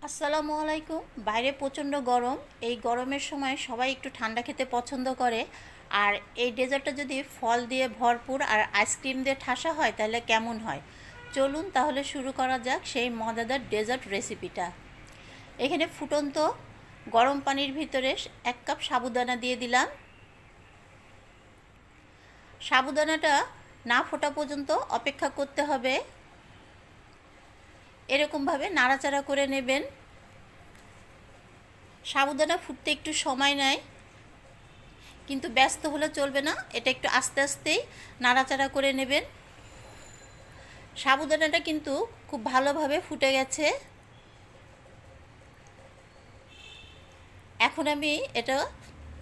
আসসালামু আলাইকুম। বাইরে প্রচণ্ড গরম। এই গরমের সময় সবাই একটু ঠান্ডা খেতে পছন্দ করে। আর এই ডেজার্টটা যদি ফল দিয়ে ভরপুর আর আইসক্রিম দিয়ে ঠাসা হয় তাহলে কেমন হয়। চলুন তাহলে শুরু করা যাক সেই মজাদার ডেজার্ট রেসিপিটা। এখানে ফুটন্ত গরম পানির ভিতরে 1 কাপ সাবুদানা দিয়ে দিলাম। সাবুদানাটা না ফোটা পর্যন্ত অপেক্ষা করতে হবে। এরকমভাবে নাড়াচাড়া করে নেবেন। সাবুদানা ফুটতে একটু সময় নেয়, কিন্তু ব্যস্ত হলে চলবে না, এটা একটু আস্তে আস্তেই নাড়াচাড়া করে নেবেন। সাবুদানাটা কিন্তু খুব ভালোভাবে ফুটে গেছে। এখন আমি এটা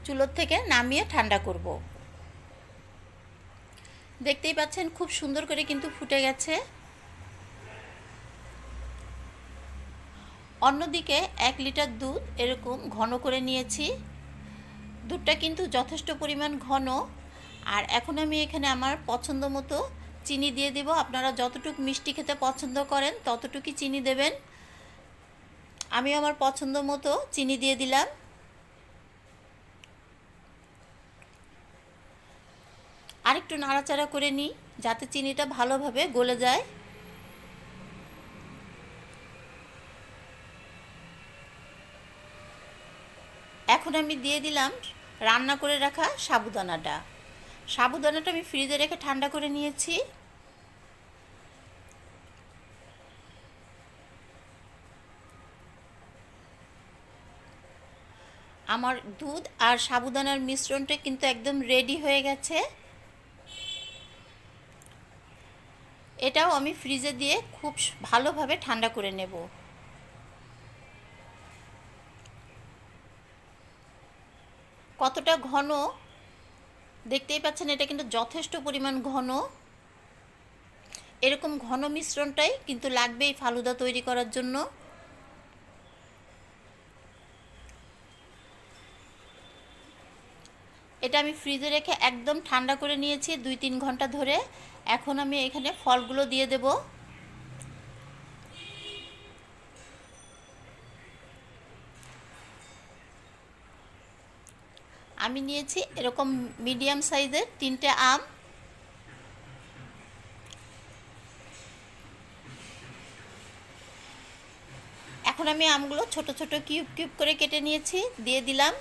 চুলোর থেকে নামিয়ে ঠান্ডা করব। দেখতেই পাচ্ছেন খুব সুন্দর করে কিন্তু ফুটে গেছে। অন্যদিকে 1 লিটার দুধ এরকম ঘন করে নিয়েছি। দুধটা কিন্তু যথেষ্ট পরিমাণ ঘন। আর এখন আমি এখানে আমার পছন্দ মতো চিনি দিয়ে দেব। আপনারা যতটুকু মিষ্টি খেতে পছন্দ করেন ততটুকুই চিনি দেবেন। আমি আমার পছন্দ মতো চিনি দিয়ে দিলাম। আরেকটু নাড়াচাড়া করে নিই যাতে চিনিটা ভালোভাবে গলে যায়। এখন আমি দিয়ে দিলাম রান্না করে রাখা সাবুদানাটা। সাবুদানাটা আমি ফ্রিজে রেখে ঠান্ডা করে নিয়েছি। আমার দুধ আর সাবুদানার মিশ্রণটা কিন্তু একদম রেডি হয়ে গেছে। এটাও আমি ফ্রিজে দিয়ে খুব ভালোভাবে ঠান্ডা করে নেব। কতটা ঘন দেখতেই পাচ্ছেন, এটা কিন্তু যথেষ্ট পরিমাণ ঘন। এরকম ঘন মিশ্রণটাই কিন্তু লাগবে এই ফালুদা তৈরি করার জন্য। এটা আমি ফ্রিজে রেখে একদম ঠান্ডা করে নিয়েছি 2-3 ঘন্টা ধরে। এখন আমি এখানে ফলগুলো দিয়ে দেব। আমি নিয়েছি এরকম মিডিয়াম সাইজের 3টে আম। এখন আমি আমগুলো ছোট ছোট কিউব কিউব করে কেটে নিয়েছি, দিয়ে দিলাম।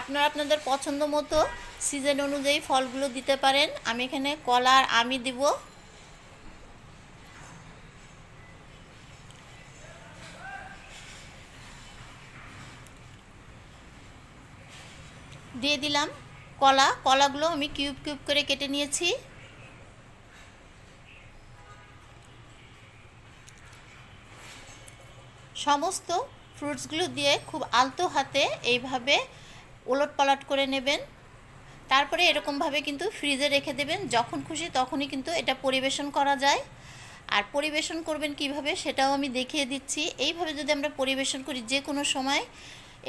আপনারা আপনাদের পছন্দ মতো সিজন অনুযায়ী ফলগুলো দিতে পারেন। আমি এখানে কলা আর আমই দিব। দিয়ে দিলাম কলাগুলো আমি কিউব কিউব করে কেটে নিয়েছি। সমস্ত ফ্রুটসগুলো দিয়ে খুব আলতো হাতে এইভাবে ওলটপালট করে নেবেন। তারপরে এরকমভাবে কিন্তু ফ্রিজে রেখে দেবেন। যখন খুশি তখনই কিন্তু এটা পরিবেশন করা যায়। আর পরিবেশন করবেন কিভাবে সেটাও আমি দেখিয়ে দিচ্ছি। এইভাবে যদি আমরা পরিবেশন করি যে কোনো সময়,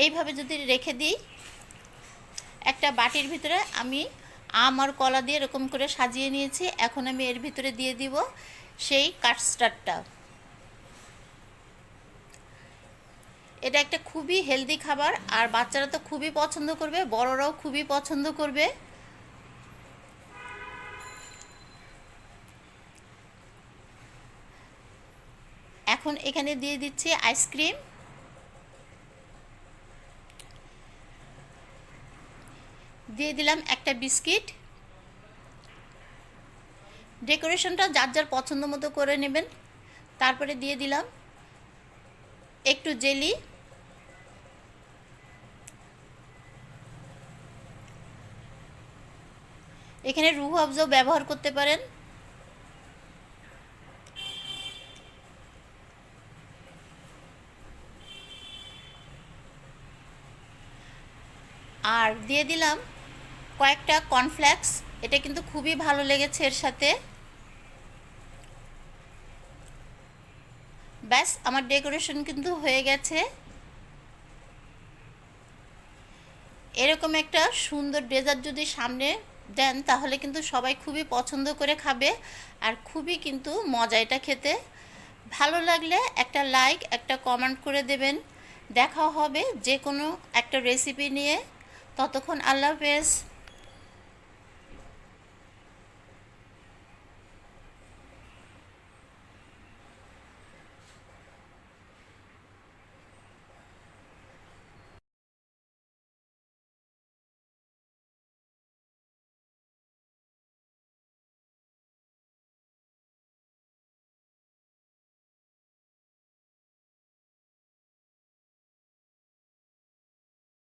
এইভাবে যদি রেখে দিই, একটা বাটির ভিতরে আমি আম আর কলা দিয়ে এরকম করে সাজিয়ে নিয়েছি। এখন আমি এর ভিতরে দিয়ে দিব সেই কাস্টার্ডটা। এটা একটা খুবই হেলদি খাবার, আর বাচ্চারা তো খুবই পছন্দ করবে, বড়রাও খুবই পছন্দ করবে। এখন এখানে দিয়ে দিচ্ছি আইসক্রিম। দিয়ে দিলাম একটা বিস্কিট। ডেকোরেশনটা যার যার পছন্দ মতো করে নেবেন। তারপরে দিয়ে দিলাম একটু জেলি। এখানে রুহ আফজাও ব্যবহার করতে পারেন। আর দিয়ে দিলাম কয়েকটা কর্নফ্লেক্স। এটা কিন্তু খুবই ভালো লেগেছে এর সাথে। ব্যাস, আমার ডেকোরেশন কিন্তু হয়ে গেছে। এরকম একটা সুন্দর ডেজার্ট যদি সামনে দেন তাহলে কিন্তু সবাই খুবই পছন্দ করে খাবে, আর খুবই কিন্তু মজা এটা খেতে। ভালো লাগলে একটা লাইক, একটা কমেন্ট করে দেবেন। দেখা হবে যে কোনো একটা রেসিপি নিয়ে। ততক্ষণ আল্লাহ হাফেজ।